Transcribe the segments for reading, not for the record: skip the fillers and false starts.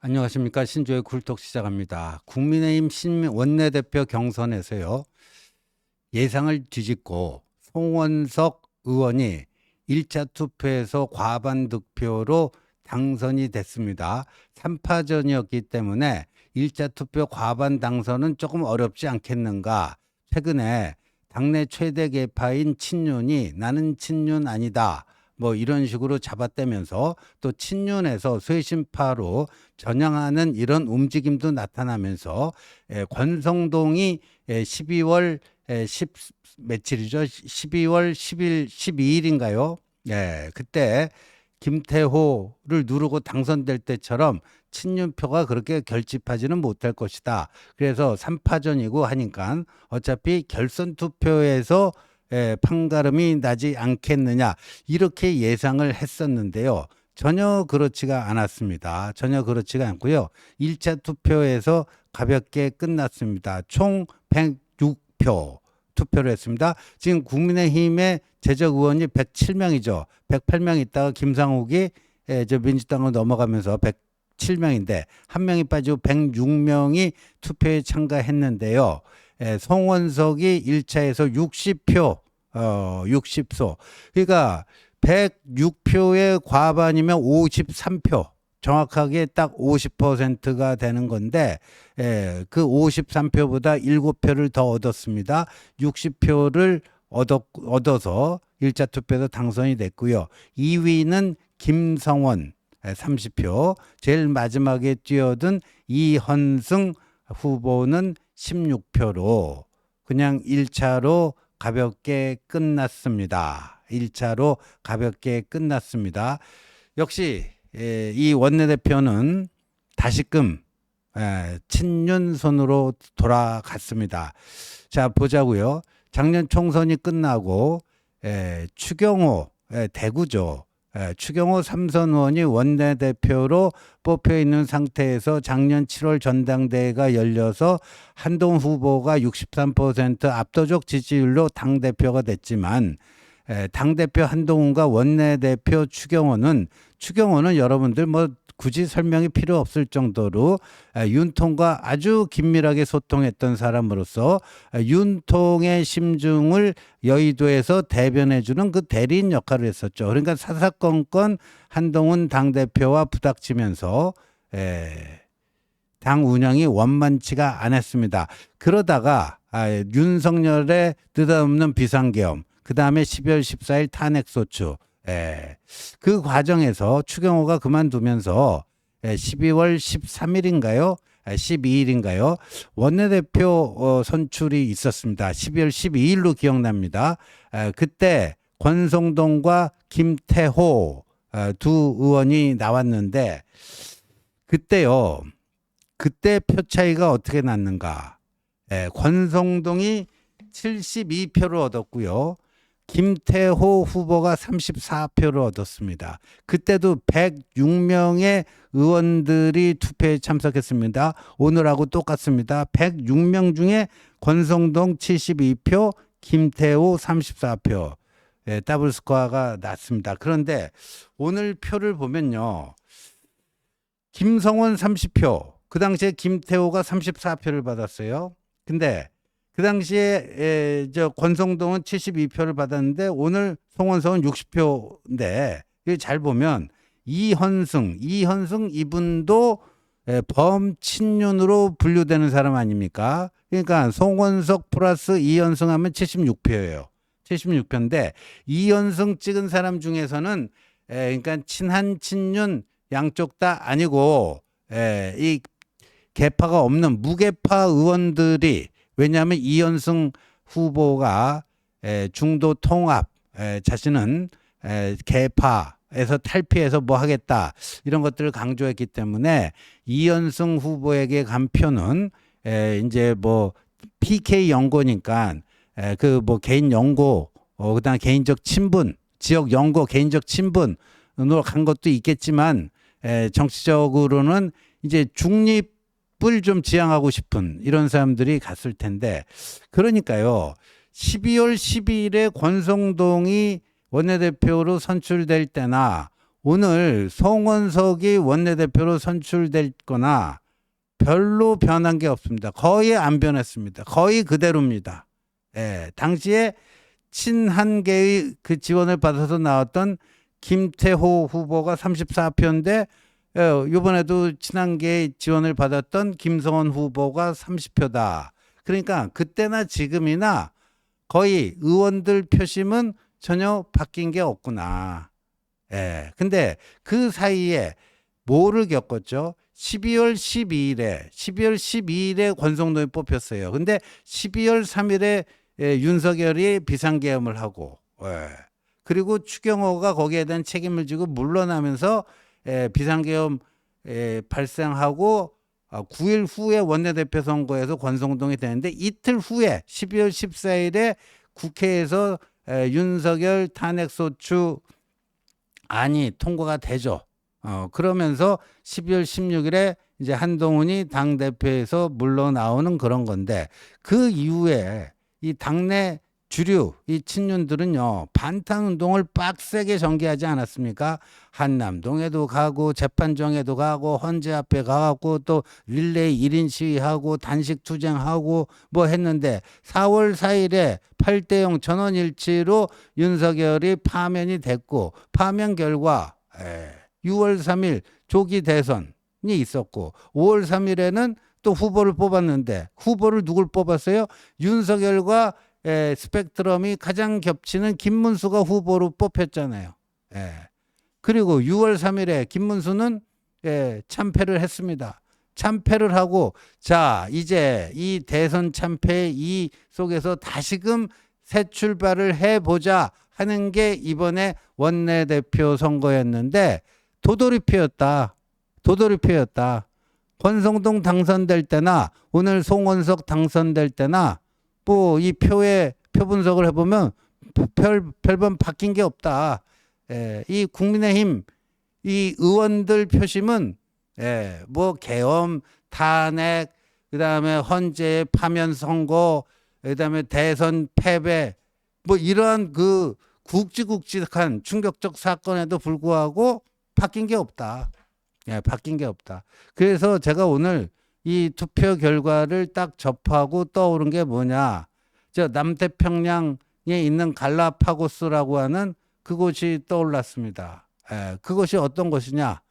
안녕하십니까. 신조의 굴톡 시작합니다. 국민의힘 원내대표 경선에서요, 예상을 뒤집고 송원석 의원이 1차 투표에서 과반 득표로 당선이 됐습니다. 3파전이었기 때문에 1차 투표 과반 당선은 조금 어렵지 않겠는가. 최근에 당내 최대 계파인 친윤이 나는 친윤 아니다, 뭐 이런 식으로 잡아떼면서 또 친윤에서 쇄신파로 전향하는 이런 움직임도 나타나면서 권성동이 12월 10 며칠이죠? 12월 10일, 12일인가요? 그때 김태호를 누르고 당선될 때처럼 친윤표가 그렇게 결집하지는 못할 것이다. 그래서 3파전이고 하니까 어차피 결선 투표에서 판가름이 나지 않겠느냐, 이렇게 예상을 했었는데요. 전혀 그렇지가 않았습니다. 전혀 그렇지가 않고요. 1차 투표에서 가볍게 끝났습니다. 총 106표 투표를 했습니다. 지금 국민의힘의 재적 의원이 107명이죠. 108명 있다가 김상욱이 저 민주당으로 넘어가면서 107명인데 한 명이 빠지고 106명이 투표에 참가했는데요. 송원석이 1차에서 60표, 60소. 그러니까 106표의 과반이면 53표. 정확하게 딱 50%가 되는 건데, 그 53표보다 7표를 더 얻었습니다. 60표를 얻어서 1차 투표에서 당선이 됐고요. 2위는 김성원 30표, 제일 마지막에 뛰어든 이헌승 후보는 16표로 그냥 1차로 가볍게 끝났습니다. 1차로 가볍게 끝났습니다. 역시 이 원내대표는 다시금 친윤 손으로 돌아갔습니다. 자, 보자고요. 작년 총선이 끝나고 추경호, 대구죠. 추경호 삼선 의원이 원내대표로 뽑혀 있는 상태에서 작년 7월 전당대회가 열려서 한동훈 후보가 63% 압도적 지지율로 당대표가 됐지만, 당대표 한동훈과 원내대표 추경호는 여러분들 뭐 굳이 설명이 필요 없을 정도로 윤통과 아주 긴밀하게 소통했던 사람으로서 윤통의 심중을 여의도에서 대변해주는 그 대리인 역할을 했었죠. 그러니까 사사건건 한동훈 당대표와 부닥치면서 당 운영이 원만치가 않았습니다. 그러다가 윤석열의 느닷없는 비상계엄, 그 다음에 12월 14일 탄핵소추, 그 과정에서 추경호가 그만두면서 12월 13일인가요? 12일인가요? 원내대표 선출이 있었습니다. 12월 12일로 기억납니다. 그때 권성동과 김태호 두 의원이 나왔는데, 그때요. 그때 표 차이가 어떻게 났는가? 권성동이 72표를 얻었고요. 김태호 후보가 34표를 얻었습니다. 그때도 106명의 의원들이 투표에 참석했습니다. 오늘하고 똑같습니다. 106명 중에 권성동 72표, 김태호 34표. 더블 스코어가 났습니다. 그런데 오늘 표를 보면요. 김성원 30표, 그 당시에 김태호가 34표를 받았어요. 근데 그 당시에 저 권성동은 72표를 받았는데 오늘 송원석은 60표인데, 잘 보면 이헌승 이분도 범친윤으로 분류되는 사람 아닙니까? 그러니까 송원석 플러스 이헌승 하면 76표예요. 76표인데 이헌승 찍은 사람 중에서는 그러니까 친한 친윤 양쪽 다 아니고 이 계파가 없는 무계파 의원들이, 왜냐하면 이현승 후보가 중도 통합, 자신은 계파에서 탈피해서 뭐 하겠다, 이런 것들을 강조했기 때문에 이현승 후보에게 간 표는 이제 뭐 PK 연고니까 그 뭐 개인 연고, 그다음 개인적 친분, 지역 연고, 개인적 친분으로 간 것도 있겠지만, 정치적으로는 이제 중립을 좀 지향하고 싶은 이런 사람들이 갔을 텐데, 그러니까요. 12월 12일에 권성동이 원내대표로 선출될 때나 오늘 송원석이 원내대표로 선출될 거나 별로 변한 게 없습니다. 거의 안 변했습니다. 거의 그대로입니다. 예, 당시에 친한계의 그 지원을 받아서 나왔던 김태호 후보가 34표인데 이번에도 친한계 지원을 받았던 김성원 후보가 30표다. 그러니까 그때나 지금이나 거의 의원들 표심은 전혀 바뀐 게 없구나. 예. 근데 그 사이에 뭐를 겪었죠? 12월 12일에 권성동이 뽑혔어요. 근데 12월 3일에 윤석열이 비상계엄을 하고, 예. 그리고 추경호가 거기에 대한 책임을 지고 물러나면서 비상계엄 발생하고 9일 후에 원내대표 선거에서 권성동이 되는데 이틀 후에 12월 14일에 국회에서 윤석열 탄핵소추 안이 통과가 되죠. 그러면서 12월 16일에 이제 한동훈이 당대표에서 물러나오는 그런 건데 그 이후에 이 당내 주류 이 친윤들은요 반탄운동을 빡세게 전개하지 않았습니까? 한남동에도 가고 재판정에도 가고 헌재 앞에 가고 또 릴레이 1인 시위하고 단식 투쟁하고 뭐 했는데 4월 4일에 8대0 전원일치로 윤석열이 파면이 됐고 파면 결과 6월 3일 조기 대선이 있었고 5월 3일에는 또 후보를 뽑았는데 후보를 누굴 뽑았어요? 윤석열과 스펙트럼이 가장 겹치는 김문수가 후보로 뽑혔잖아요. 그리고 6월 3일에 김문수는 참패를 했습니다. 참패를 하고 자 이제 이 대선 참패 이 속에서 다시금 새 출발을 해보자 하는 게 이번에 원내대표 선거였는데 도돌이표였다. 권성동 당선될 때나 오늘 송원석 당선될 때나 뭐 이 표의 표 분석을 해보면 별반 바뀐 게 없다. 이 국민의힘 이 의원들 표심은 뭐 계엄, 탄핵, 그다음에 헌재 파면 선거, 그다음에 대선 패배 뭐 이러한 그 굵직굵직한 충격적 사건에도 불구하고 바뀐 게 없다. 바뀐 게 없다. 그래서 제가 오늘 이 투표 결과를 딱 접하고 떠오른 게 뭐냐. 저 남태평양에 있는 갈라파고스라고 하는 그곳이 떠올랐습니다. 그것이 어떤 곳이냐.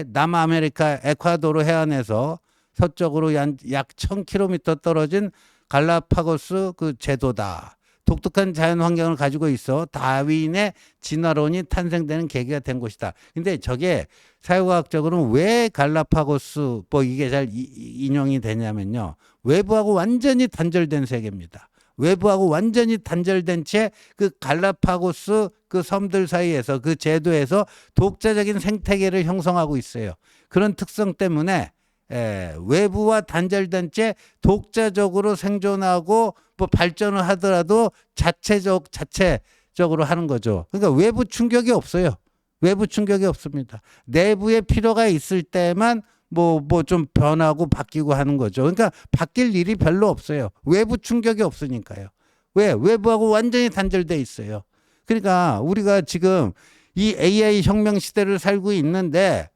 남아메리카 에콰도르 해안에서 서쪽으로 약 1000km 떨어진 갈라파고스 그 제도다. 독특한 자연 환경을 가지고 있어 다윈의 진화론이 탄생되는 계기가 된 곳이다. 근데 저게 사회과학적으로는 왜 갈라파고스 뭐 이게 잘 인용이 되냐면요. 외부하고 완전히 단절된 세계입니다. 외부하고 완전히 단절된 채 그 갈라파고스 그 섬들 사이에서 그 제도에서 독자적인 생태계를 형성하고 있어요. 그런 특성 때문에 외부와 단절된 채 독자적으로 생존하고 뭐 발전을 하더라도 자체적으로 하는 거죠. 그러니까 외부 충격이 없어요. 외부 충격이 없습니다. 내부에 필요가 있을 때만 뭐 좀 변하고 바뀌고 하는 거죠. 그러니까 바뀔 일이 별로 없어요. 외부 충격이 없으니까요. 왜? 외부하고 완전히 단절돼 있어요. 그러니까 우리가 지금 이 AI 혁명 시대를 살고 있는데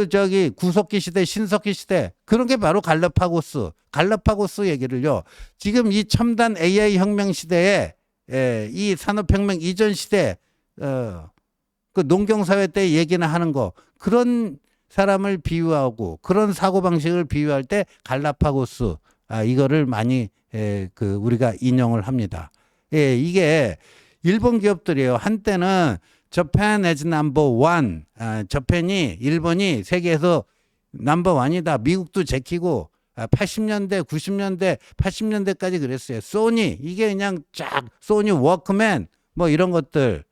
저기 구석기 시대, 신석기 시대 그런 게 바로 갈라파고스 얘기를요. 지금 이 첨단 AI 혁명 시대에 이 산업혁명 이전 시대 그 농경사회 때 얘기나 하는 거 그런 사람을 비유하고 그런 사고방식을 비유할 때 갈라파고스 이거를 많이 그 우리가 인용을 합니다. 이게 일본 기업들이에요. 한때는 Japan as number one. 일본이 세계에서 넘버 원이다. 미국도 제키고 80년대, 90년대, 80년대까지 그랬어요. 소니 이게 그냥 쫙 소니 워크맨 뭐 이런 것들.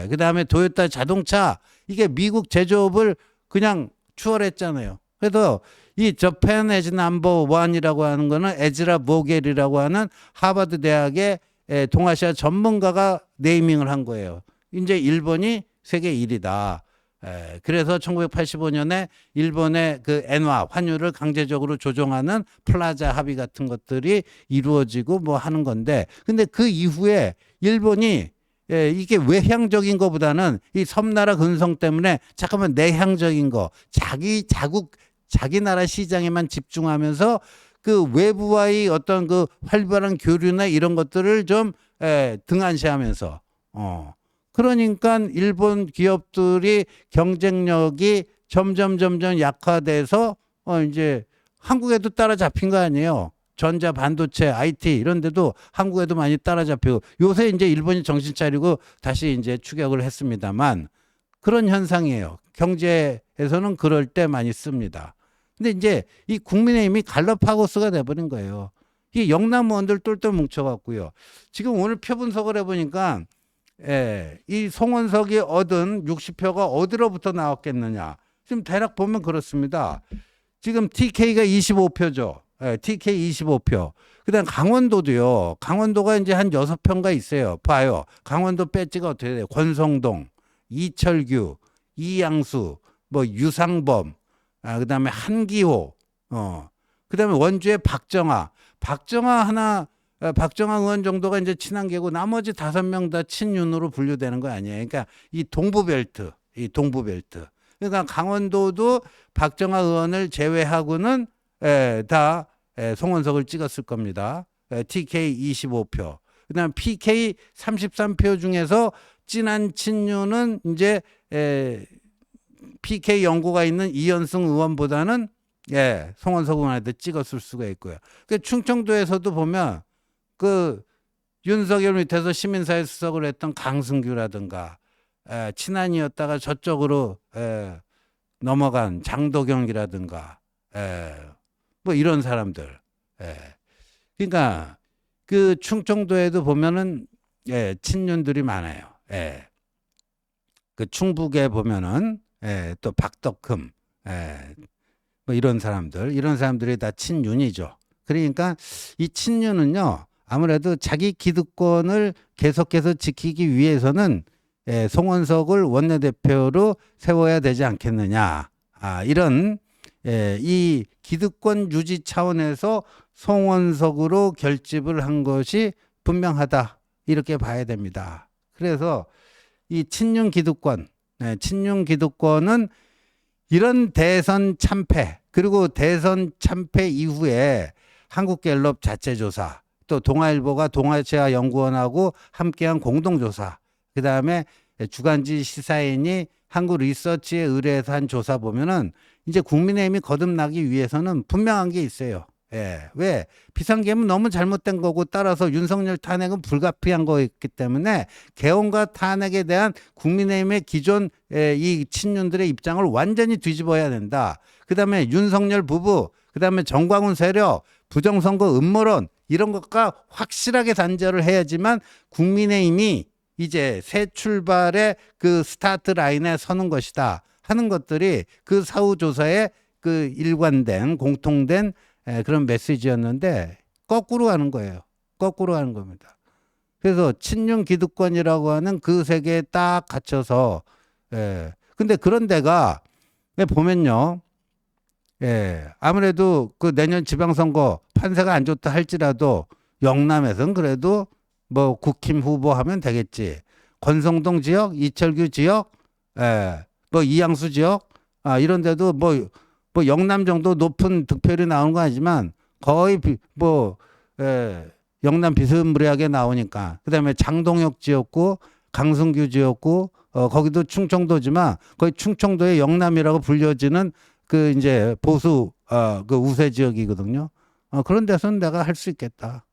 그다음에 도요타 자동차 이게 미국 제조업을 그냥 추월했잖아요. 그래서 이 Japan as number one이라고 하는 거는 에즈라 보겔이라고 하는 하버드 대학의 동아시아 전문가가 네이밍을 한 거예요. 이제 일본이 세계 1위다. 그래서 1985년에 일본의 그 엔화 환율을 강제적으로 조정하는 플라자 합의 같은 것들이 이루어지고 뭐 하는 건데, 근데 그 이후에 일본이 이게 외향적인 것보다는 이 섬나라 근성 때문에 잠깐만 내향적인 거, 자기 나라 시장에만 집중하면서 그 외부와의 어떤 그 활발한 교류나 이런 것들을 좀 등한시하면서 그러니까 일본 기업들이 경쟁력이 점점 약화돼서 이제 한국에도 따라잡힌 거 아니에요. 전자 반도체, IT 이런 데도 한국에도 많이 따라잡히고, 요새 이제 일본이 정신 차리고 다시 이제 추격을 했습니다만, 그런 현상이에요. 경제에서는 그럴 때 많이 씁니다. 근데 이제 이 국민의힘이 갈라파고스가 돼버린 거예요. 이 영남 의원들 똘똘 뭉쳐갖고요. 지금 오늘 표 분석을 해보니까 이 송원석이 얻은 60표가 어디로부터 나왔겠느냐. 지금 대략 보면 그렇습니다. 지금 TK가 25표죠. TK 25표. 그다음 강원도도요. 강원도가 이제 한 6표가 있어요. 봐요. 강원도 배지가 어떻게 돼요? 권성동, 이철규, 이양수, 뭐 유상범, 그다음에 한기호, 그다음에 원주의 박정아 의원 정도가 이제 친한계고 나머지 5명 다 친윤으로 분류되는 거 아니에요. 그러니까 이 동부벨트. 그러니까 강원도도 박정아 의원을 제외하고는 다 송원석을 찍었을 겁니다. TK 25표. 그다음 PK 33표 중에서 진한 친윤은 이제 PK 연고가 있는 이현승 의원보다는 송원석 의원한테 찍었을 수가 있고요. 그 충청도에서도 보면 그 윤석열 밑에서 시민사회 수석을 했던 강승규라든가 친한이었다가 저쪽으로 넘어간 장도경이라든가 뭐 이런 사람들. 그러니까 그 충청도에도 보면은 친윤들이 많아요. 그 충북에 보면은 또 박덕흠 뭐 이런 사람들이 다 친윤이죠. 그러니까 이 친윤은요, 아무래도 자기 기득권을 계속해서 지키기 위해서는 송원석을 원내대표로 세워야 되지 않겠느냐. 이런 이 기득권 유지 차원에서 송원석으로 결집을 한 것이 분명하다. 이렇게 봐야 됩니다. 그래서 이 친윤 기득권은 이런 대선 참패, 그리고 대선 참패 이후에 한국갤럽 자체조사, 또 동아일보가 동아시아연구원하고 함께한 공동조사, 그 다음에 주간지 시사인이 한국리서치에 의뢰해서 한 조사 보면은 이제 국민의힘이 거듭나기 위해서는 분명한 게 있어요. 왜? 비상계엄은 너무 잘못된 거고, 따라서 윤석열 탄핵은 불가피한 거였기 때문에 개헌과 탄핵에 대한 국민의힘의 기존 이 친윤들의 입장을 완전히 뒤집어야 된다. 그 다음에 윤석열 부부, 그 다음에 정광훈 세력, 부정선거 음모론 이런 것과 확실하게 단절을 해야지만 국민의힘이 이제 새 출발의 그 스타트 라인에 서는 것이다 하는 것들이 그 사후조사에 그 일관된 공통된 그런 메시지였는데 거꾸로 가는 거예요. 거꾸로 가는 겁니다. 그래서 친윤 기득권이라고 하는 그 세계에 딱 갇혀서 근데 그런 데가 보면요. 아무래도 그 내년 지방선거 판세가 안 좋다 할지라도 영남에서는 그래도 뭐 국힘 후보 하면 되겠지. 권성동 지역, 이철규 지역, 뭐 이양수 지역, 이런 데도 뭐 영남 정도 높은 득표율이 나오는 거 아니지만 거의 영남 비스무리하게 나오니까. 그다음에 장동혁 지역구, 강승규 지역구, 거기도 충청도지만 거의 충청도의 영남이라고 불려지는 그 이제 보수 그 우세 지역이거든요. 그런 데서는 내가 할 수 있겠다.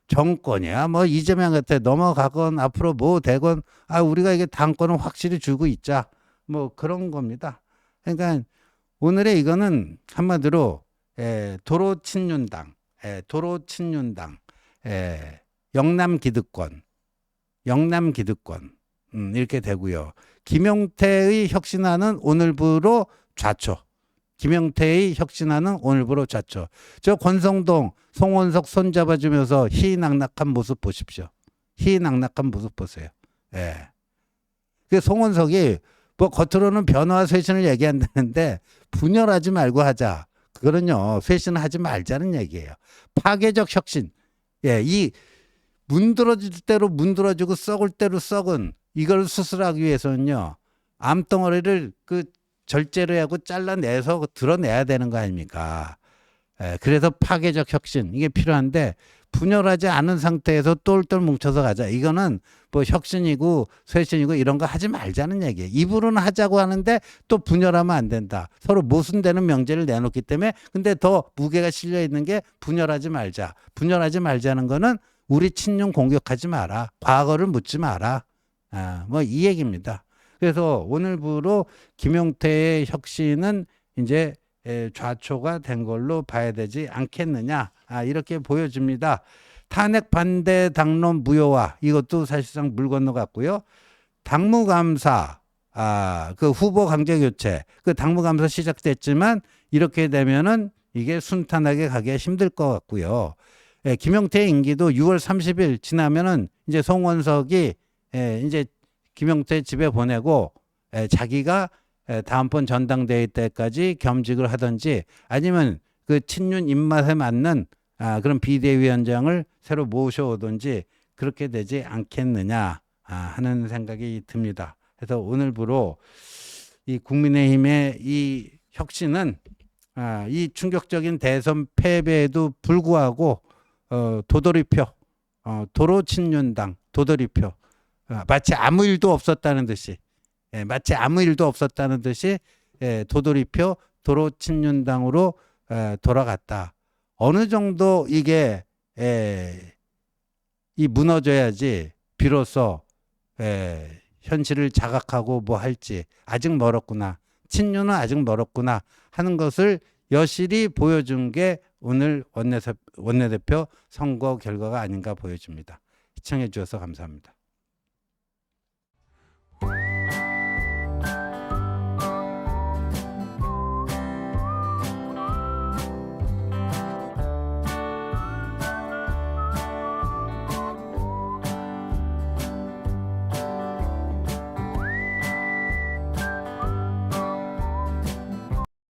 정권이야 뭐 이재명한테 넘어가건 앞으로 뭐 되건 우리가 이게 당권은 확실히 주고 있자. 뭐 그런 겁니다. 그러니까 오늘의 이거는 한마디로 도로 친윤당, 영남 기득권 이렇게 되고요. 김용태의 혁신안은 오늘부로 좌초. 저 권성동, 송원석 손잡아주면서 희낙낙한 모습 보십시오. 희낙낙한 모습 보세요. 그 송원석이 뭐 겉으로는 변화와 쇄신을 얘기한다는데 분열하지 말고 하자. 그거는요, 쇄신하지 말자는 얘기예요. 파괴적 혁신. 예, 이 문드러질 대로 문드러지고 썩을 대로 썩은 이걸 수술하기 위해서는요, 암덩어리를 그 절제를 하고 잘라내서 드러내야 되는 거 아닙니까? 예, 그래서 파괴적 혁신 이게 필요한데 분열하지 않은 상태에서 똘똘 뭉쳐서 가자. 이거는 뭐 혁신이고 쇄신이고 이런 거 하지 말자는 얘기예요. 입으로는 하자고 하는데 또 분열하면 안 된다. 서로 모순되는 명제를 내놓기 때문에 근데 더 무게가 실려 있는 게 분열하지 말자. 분열하지 말자는 거는 우리 친윤 공격하지 마라. 과거를 묻지 마라. 뭐 이 얘기입니다. 그래서 오늘부로 김용태의 혁신은 이제 좌초가 된 걸로 봐야 되지 않겠느냐. 이렇게 보여집니다. 탄핵 반대 당론 무효화 이것도 사실상 물 건너갔고요. 당무감사 그 후보 강제 교체 그 당무감사 시작됐지만 이렇게 되면은 이게 순탄하게 가기가 힘들 것 같고요. 김용태의 임기도 6월 30일 지나면은 이제 송원석이 이제 김용태 집에 보내고 자기가 다음번 전당대회 때까지 겸직을 하든지 아니면 그 친윤 입맛에 맞는 그런 비대위원장을 새로 모셔오든지 그렇게 되지 않겠느냐 하는 생각이 듭니다. 그래서 오늘부로 이 국민의힘의 이 혁신은 이 충격적인 대선 패배에도 불구하고 도돌이표 도로 친윤당 도돌이표 마치 아무 일도 없었다는 듯이 마치 아무 일도 없었다는 듯이 도돌이표 도로 친윤당으로 돌아갔다. 어느 정도 이게 이 무너져야지 비로소 현실을 자각하고 뭐 할지 아직 멀었구나. 친윤은 아직 멀었구나 하는 것을 여실히 보여준 게 오늘 원내대표 선거 결과가 아닌가 보여집니다. 시청해 주셔서 감사합니다.